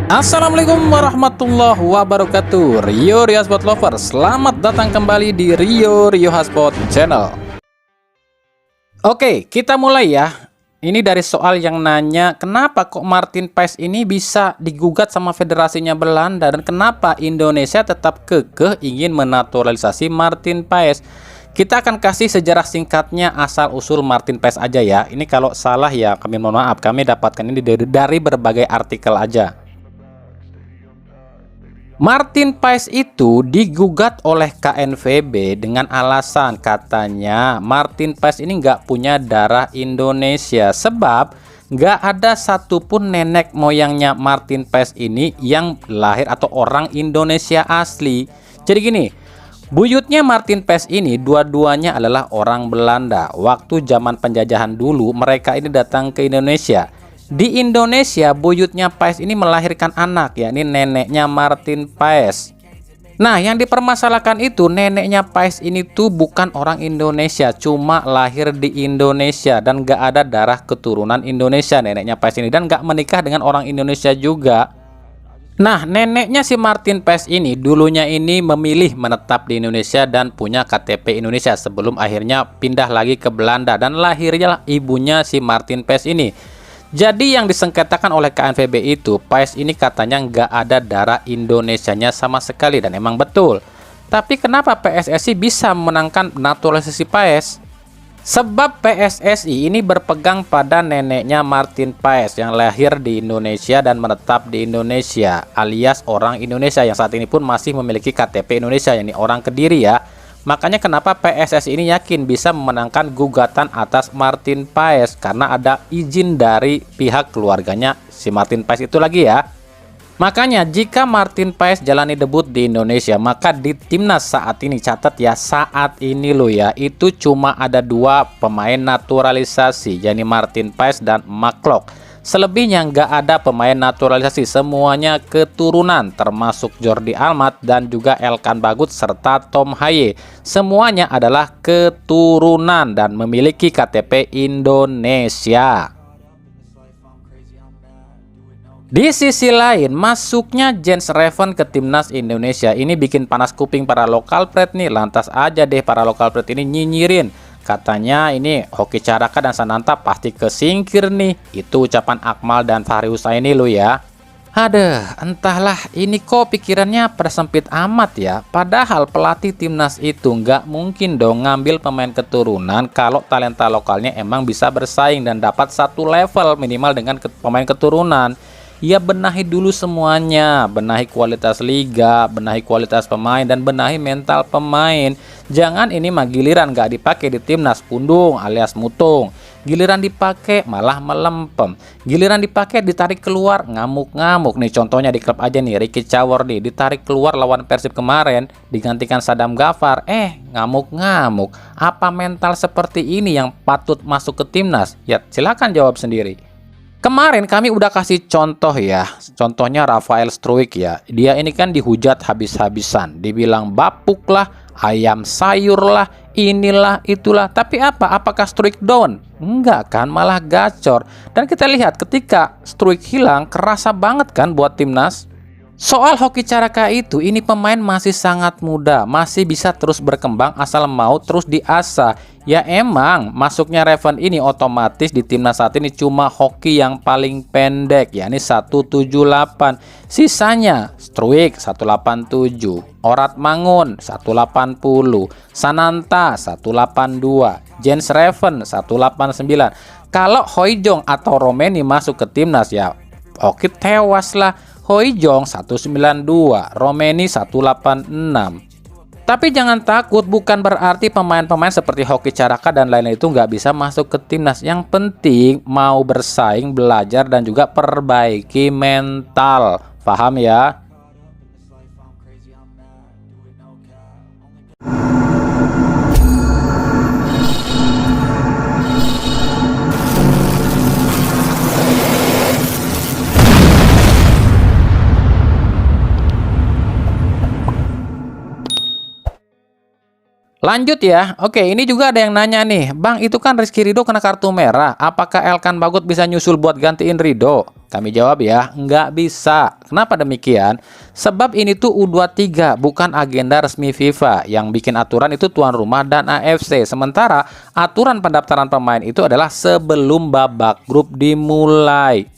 Assalamualaikum warahmatullahi wabarakatuh. Rio Hotspot Lover, selamat datang kembali di Rio Hotspot Channel. Oke, kita mulai ya. Ini dari soal yang nanya, kenapa kok Martin Paes ini bisa digugat sama federasinya Belanda, dan kenapa Indonesia tetap kekeh ingin menaturalisasi Martin Paes. Kita akan kasih sejarah singkatnya asal usul Martin Paes aja ya. Ini kalau salah ya kami mohon maaf, kami dapatkan ini dari berbagai artikel aja. Martin Paes itu digugat oleh KNVB dengan alasan katanya Martin Paes ini nggak punya darah Indonesia, sebab nggak ada satupun nenek moyangnya Martin Paes ini yang lahir atau orang Indonesia asli. Jadi gini, buyutnya Martin Paes ini dua-duanya adalah orang Belanda. Waktu zaman penjajahan dulu mereka ini datang ke Indonesia. Di Indonesia, buyutnya Paes ini melahirkan anak, yakni neneknya Martin Paes. Nah, yang dipermasalahkan itu neneknya Paes ini tuh bukan orang Indonesia, cuma lahir di Indonesia dan gak ada darah keturunan Indonesia neneknya Paes ini, dan gak menikah dengan orang Indonesia juga. Nah, neneknya si Martin Paes ini dulunya ini memilih menetap di Indonesia dan punya KTP Indonesia sebelum akhirnya pindah lagi ke Belanda, dan lahirnya ibunya si Martin Paes ini. Jadi yang disengketakan oleh KNVB itu, Paes ini katanya nggak ada darah Indonesianya sama sekali, dan emang betul. Tapi kenapa PSSI bisa memenangkan naturalisasi Paes? Sebab PSSI ini berpegang pada neneknya Martin Paes yang lahir di Indonesia dan menetap di Indonesia, alias orang Indonesia yang saat ini pun masih memiliki KTP Indonesia, yakni orang Kediri ya. Makanya kenapa PSSI ini yakin bisa memenangkan gugatan atas Martin Paes, karena ada izin dari pihak keluarganya si Martin Paes itu lagi ya. Makanya jika Martin Paes jalani debut di Indonesia, maka di timnas saat ini, catat ya, saat ini lo ya, itu cuma ada dua pemain naturalisasi, yakni Martin Paes dan Maklok. Selebihnya nggak ada pemain naturalisasi, semuanya keturunan, termasuk Jordi Almat dan juga Elkan Bagut serta Tom Haye. Semuanya adalah keturunan dan memiliki KTP Indonesia. Di sisi lain, masuknya Jens Reven ke timnas Indonesia ini bikin panas kuping para lokal pret nih. Lantas aja deh para lokal pret ini nyinyirin. Katanya ini Hoki Caraka dan Sananta pasti kesingkir nih. Itu ucapan Akmal dan Fahri Husaini lo ya. Aduh, entahlah ini kok pikirannya persempit amat ya. Padahal pelatih timnas itu nggak mungkin dong ngambil pemain keturunan kalau talenta lokalnya emang bisa bersaing dan dapat satu level minimal dengan pemain keturunan. Ya benahi dulu semuanya, benahi kualitas liga, benahi kualitas pemain, dan benahi mental pemain. Jangan ini mah giliran gak dipakai di timnas pundung alias mutung, giliran dipakai malah melempem, giliran dipakai ditarik keluar ngamuk-ngamuk. Nih contohnya di klub aja nih, Ricky Cawor nih ditarik keluar lawan Persib kemarin digantikan Sadam Ghaffar, ngamuk-ngamuk. Apa mental seperti ini yang patut masuk ke timnas? Ya silakan jawab sendiri. Kemarin kami udah kasih contoh ya, contohnya Rafael Struijk ya. Dia ini kan dihujat habis-habisan, dibilang bapuk lah, ayam sayur lah, inilah itulah. Tapi apa? Apakah Struijk down? Enggak kan, malah gacor. Dan kita lihat ketika Struijk hilang, kerasa banget kan buat timnas. Soal Hoki Caraka itu, ini pemain masih sangat muda, masih bisa terus berkembang asal mau terus diasah. Ya emang masuknya Reven ini otomatis di timnas saat ini cuma Hoki yang paling pendek, yakni 178. Sisanya Struijk 187, Orat Mangun 180, Sananta 182, Jens Reven 189. Kalau Hoi-jong atau Romeni masuk ke timnas ya Hoki tewas lah. Hoi-jong 192, Romeni 186. Tapi jangan takut, bukan berarti pemain-pemain seperti Hoki Caraka dan lain-lain itu nggak bisa masuk ke timnas. Yang penting mau bersaing, belajar, dan juga perbaiki mental. Paham ya? Lanjut ya. Oke, ini juga ada yang nanya nih, Bang, itu kan Rizky Ridho kena kartu merah. Apakah Elkan Bagut bisa nyusul buat gantiin Ridho? Kami jawab ya, nggak bisa. Kenapa demikian? Sebab ini tuh U23, bukan agenda resmi FIFA. Yang bikin aturan itu tuan rumah dan AFC. Sementara aturan pendaftaran pemain itu adalah sebelum babak grup dimulai.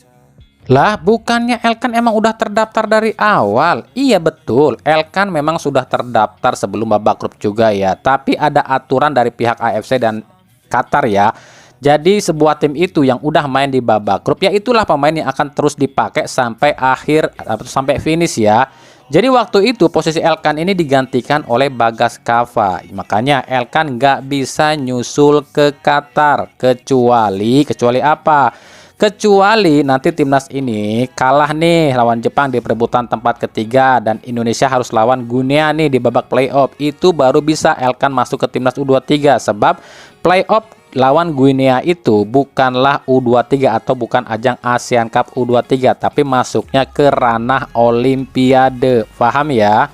Lah, bukannya Elkan emang udah terdaftar dari awal? Iya betul, Elkan memang sudah terdaftar sebelum babak grup juga ya. Tapi ada aturan dari pihak AFC dan Qatar ya. Jadi sebuah tim itu yang udah main di babak grup, ya itulah pemain yang akan terus dipakai sampai akhir atau sampai finish ya. Jadi waktu itu posisi Elkan ini digantikan oleh Bagas Kava. Makanya Elkan nggak bisa nyusul ke Qatar kecuali apa? Kecuali nanti timnas ini kalah nih lawan Jepang di perebutan tempat ketiga dan Indonesia harus lawan Guinea nih di babak playoff. Itu baru bisa Elkan masuk ke timnas U23 sebab playoff lawan Guinea itu bukanlah U23 atau bukan ajang ASEAN Cup U23 tapi masuknya ke ranah Olimpiade. Paham ya?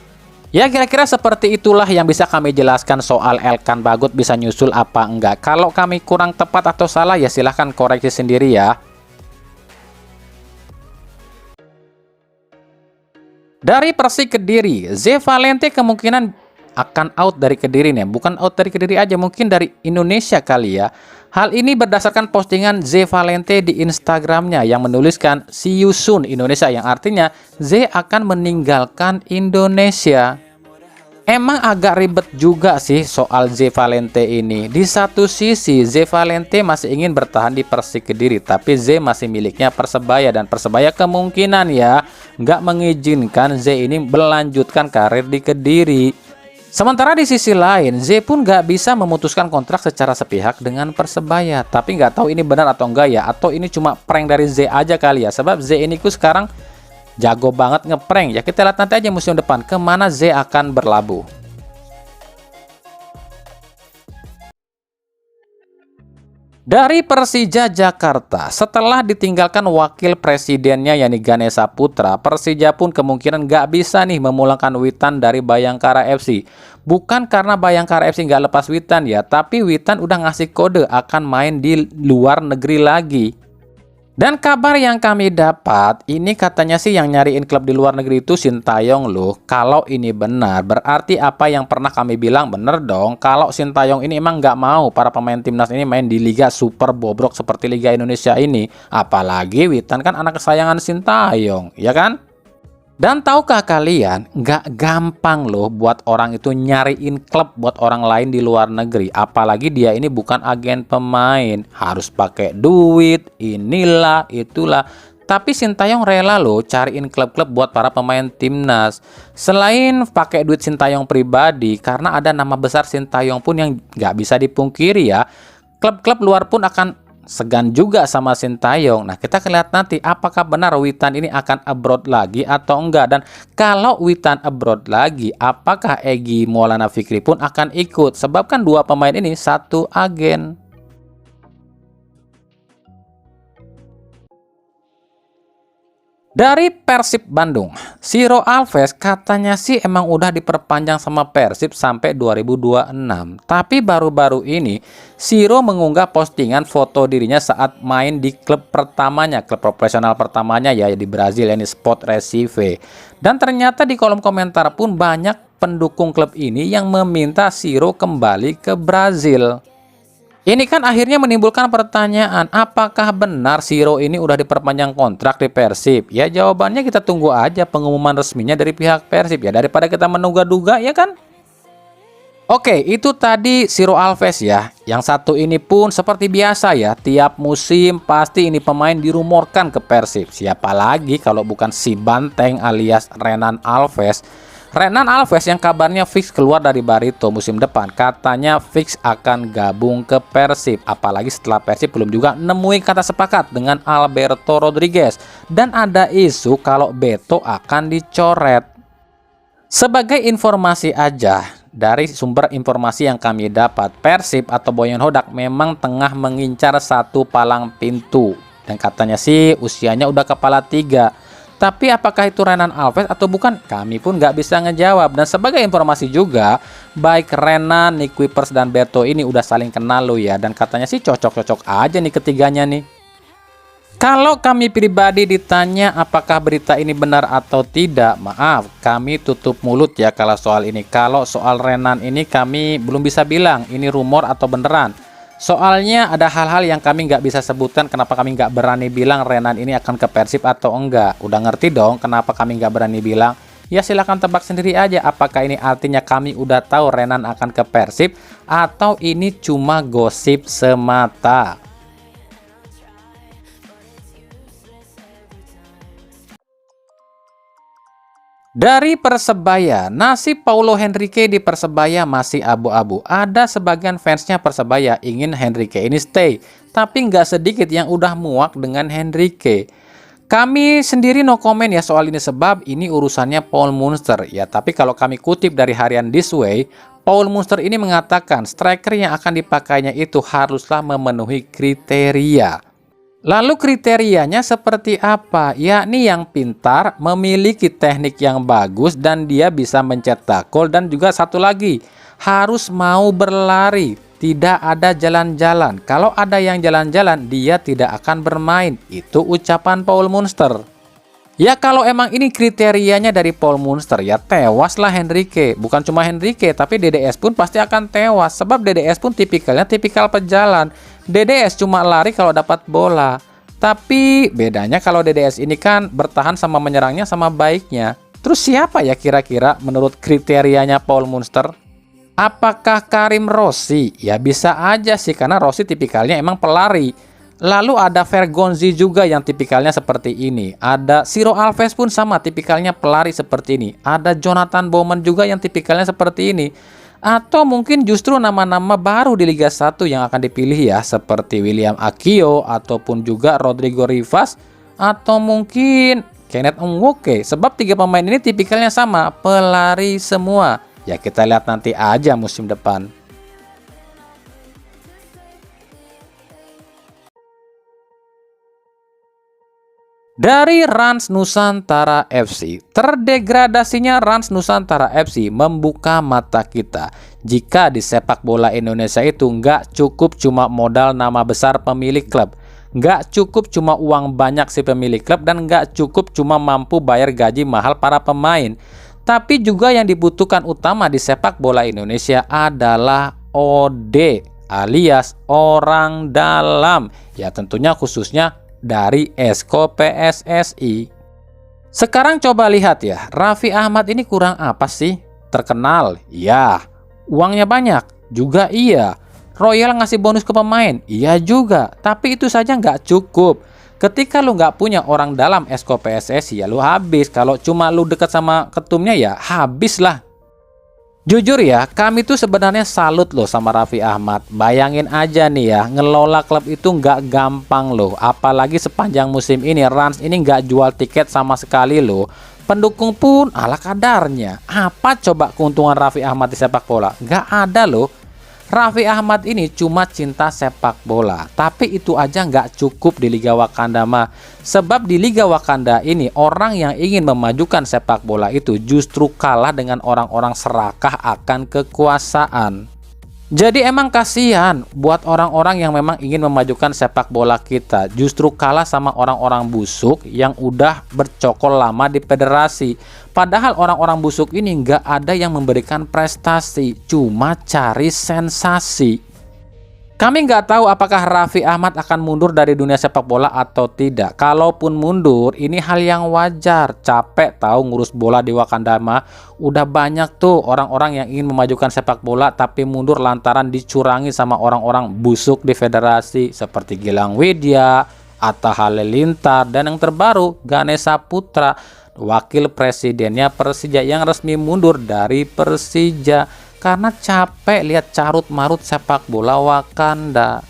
Ya kira-kira seperti itulah yang bisa kami jelaskan soal Elkan Bagot bisa nyusul apa enggak. Kalau kami kurang tepat atau salah ya silahkan koreksi sendiri ya. Dari Persik Kediri, Ze Valente kemungkinan akan out dari Kediri nih. Bukan out dari Kediri aja, mungkin dari Indonesia kali ya. Hal ini berdasarkan postingan Ze Valente di Instagramnya yang menuliskan "See you soon Indonesia", yang artinya Ze akan meninggalkan Indonesia. Emang agak ribet juga sih soal Ze Valente ini. Di satu sisi Ze Valente masih ingin bertahan di Persik Kediri, tapi Ze masih miliknya Persebaya dan Persebaya kemungkinan ya nggak mengizinkan Ze ini melanjutkan karir di Kediri. Sementara di sisi lain, Ze pun nggak bisa memutuskan kontrak secara sepihak dengan Persebaya. Tapi nggak tahu ini benar atau enggak ya, atau ini cuma prank dari Ze aja kali ya. Sebab Ze ini ku sekarang jago banget ngeprank ya. Kita lihat nanti aja musim depan kemana Ze akan berlabuh. Dari Persija Jakarta, setelah ditinggalkan wakil presidennya yakni Ganesha Putra, Persija pun kemungkinan nggak bisa nih memulangkan Witan dari Bayangkara FC. Bukan karena Bayangkara FC nggak lepas Witan ya, tapi Witan udah ngasih kode akan main di luar negeri lagi. Dan kabar yang kami dapat, ini katanya sih yang nyariin klub di luar negeri itu Sintayong loh. Kalau ini benar, berarti apa yang pernah kami bilang bener dong. Kalau Sintayong ini emang nggak mau para pemain timnas ini main di Liga Super bobrok seperti Liga Indonesia ini. Apalagi Witan kan anak kesayangan Sintayong, ya kan? Dan tahukah kalian, nggak gampang loh buat orang itu nyariin klub buat orang lain di luar negeri. Apalagi dia ini bukan agen pemain. Harus pakai duit, inilah, itulah. Tapi Sintayong rela loh cariin klub-klub buat para pemain timnas. Selain pakai duit Sintayong pribadi, karena ada nama besar Sintayong pun yang nggak bisa dipungkiri ya. Klub-klub luar pun akan segan juga sama Sintayong. Nah, kita lihat nanti apakah benar Witan ini akan abroad lagi atau enggak. Dan kalau Witan abroad lagi, apakah Egy Maulana Fikri pun akan ikut? Sebab kan dua pemain ini satu agen. Dari Persib Bandung, Ciro Alves katanya sih emang udah diperpanjang sama Persib sampai 2026. Tapi baru-baru ini Ciro mengunggah postingan foto dirinya saat main di klub pertamanya, klub profesional pertamanya ya di Brazil, yakni Sport Recife. Dan ternyata di kolom komentar pun banyak pendukung klub ini yang meminta Ciro kembali ke Brazil. Ini kan akhirnya menimbulkan pertanyaan, apakah benar Ciro ini udah diperpanjang kontrak di Persib? Ya jawabannya kita tunggu aja pengumuman resminya dari pihak Persib ya, daripada kita menduga-duga ya kan? Oke, itu tadi Ciro Alves ya. Yang satu ini pun seperti biasa ya, tiap musim pasti ini pemain dirumorkan ke Persib. Siapa lagi kalau bukan si Banteng alias Renan Alves. Renan Alves yang kabarnya fix keluar dari Barito musim depan, katanya fix akan gabung ke Persib. Apalagi setelah Persib belum juga nemuin kata sepakat dengan Alberto Rodriguez. Dan ada isu kalau Beto akan dicoret. Sebagai informasi aja, dari sumber informasi yang kami dapat, Persib atau Boyan Hodak memang tengah mengincar satu palang pintu. Dan katanya sih usianya udah kepala 3. Tapi apakah itu Renan Alves atau bukan? Kami pun nggak bisa ngejawab. Dan sebagai informasi juga, baik Renan, Nick Kuipers, dan Beto ini udah saling kenal loh ya. Dan katanya sih cocok-cocok aja nih ketiganya nih. Kalau kami pribadi ditanya apakah berita ini benar atau tidak, maaf, kami tutup mulut ya kalau soal ini. Kalau soal Renan ini kami belum bisa bilang ini rumor atau beneran. Soalnya ada hal-hal yang kami nggak bisa sebutkan kenapa kami nggak berani bilang Renan ini akan ke Persib atau enggak. Udah ngerti dong kenapa kami nggak berani bilang? Ya silahkan tebak sendiri aja apakah ini artinya kami udah tahu Renan akan ke Persib atau ini cuma gosip semata. Dari Persebaya, nasib Paulo Henrique di Persebaya masih abu-abu. Ada sebagian fansnya Persebaya ingin Henrique ini stay, tapi nggak sedikit yang udah muak dengan Henrique. Kami sendiri no comment ya soal ini sebab ini urusannya Paul Munster ya. Tapi kalau kami kutip dari harian This Way, Paul Munster ini mengatakan striker yang akan dipakainya itu haruslah memenuhi kriteria. Lalu kriterianya seperti apa? Yakni yang pintar, memiliki teknik yang bagus, dan dia bisa mencetak gol. Dan juga satu lagi, harus mau berlari, tidak ada jalan-jalan. Kalau ada yang jalan-jalan, dia tidak akan bermain. Itu ucapan Paul Munster. Ya kalau emang ini kriterianya dari Paul Munster ya tewaslah Henrique. Bukan cuma Henrique tapi DDS pun pasti akan tewas. Sebab DDS pun tipikalnya tipikal pejalan. DDS cuma lari kalau dapat bola. Tapi bedanya kalau DDS ini kan bertahan sama menyerangnya sama baiknya. Terus siapa ya kira-kira menurut kriterianya Paul Munster? Apakah Karim Rossi? Ya bisa aja sih karena Rossi tipikalnya emang pelari. Lalu ada Vergonzi juga yang tipikalnya seperti ini. Ada Ciro Alves pun sama tipikalnya pelari seperti ini. Ada Jonathan Bowman juga yang tipikalnya seperti ini. Atau mungkin justru nama-nama baru di Liga 1 yang akan dipilih ya. Seperti William Akio ataupun juga Rodrigo Rivas. Atau mungkin Kenneth Nwoke. Sebab tiga pemain ini tipikalnya sama, pelari semua. Ya kita lihat nanti aja musim depan. Dari Rans Nusantara FC, terdegradasinya Rans Nusantara FC membuka mata kita. Jika di sepak bola Indonesia itu nggak cukup cuma modal nama besar pemilik klub, nggak cukup cuma uang banyak si pemilik klub, dan nggak cukup cuma mampu bayar gaji mahal para pemain. Tapi juga yang dibutuhkan utama di sepak bola Indonesia adalah OD alias orang dalam. Ya tentunya khususnya dari Esko PSSI. Sekarang coba lihat ya, Raffi Ahmad ini kurang apa sih? Terkenal? Ya. Uangnya banyak? Juga iya. Royal ngasih bonus ke pemain? Iya juga. Tapi itu saja nggak cukup. Ketika lu nggak punya orang dalam Esko PSSI ya lu habis. Kalau cuma lu dekat sama ketumnya ya habis lah. Jujur ya, kami tuh sebenarnya salut loh sama Raffi Ahmad. Bayangin aja nih ya, ngelola klub itu nggak gampang loh. Apalagi sepanjang musim ini, Rans ini nggak jual tiket sama sekali loh. Pendukung pun ala kadarnya. Apa coba keuntungan Raffi Ahmad di sepak bola? Nggak ada loh. Raffi Ahmad ini cuma cinta sepak bola. Tapi itu aja nggak cukup di Liga Wakanda mah. Sebab di Liga Wakanda ini orang yang ingin memajukan sepak bola itu justru kalah dengan orang-orang serakah akan kekuasaan. Jadi emang kasihan buat orang-orang yang memang ingin memajukan sepak bola kita. Justru kalah sama orang-orang busuk yang udah bercokol lama di federasi. Padahal orang-orang busuk ini nggak ada yang memberikan prestasi, cuma cari sensasi. Kami nggak tahu apakah Raffi Ahmad akan mundur dari dunia sepak bola atau tidak. Kalaupun mundur, ini hal yang wajar. Capek tahu ngurus bola di Wakanda mah. Udah banyak tuh orang-orang yang ingin memajukan sepak bola tapi mundur lantaran dicurangi sama orang-orang busuk di federasi seperti Gilang Widya, Atta Halilintar, dan yang terbaru Ganesha Putra, wakil presidennya Persija yang resmi mundur dari Persija karena capek lihat carut marut sepak bola Wakanda.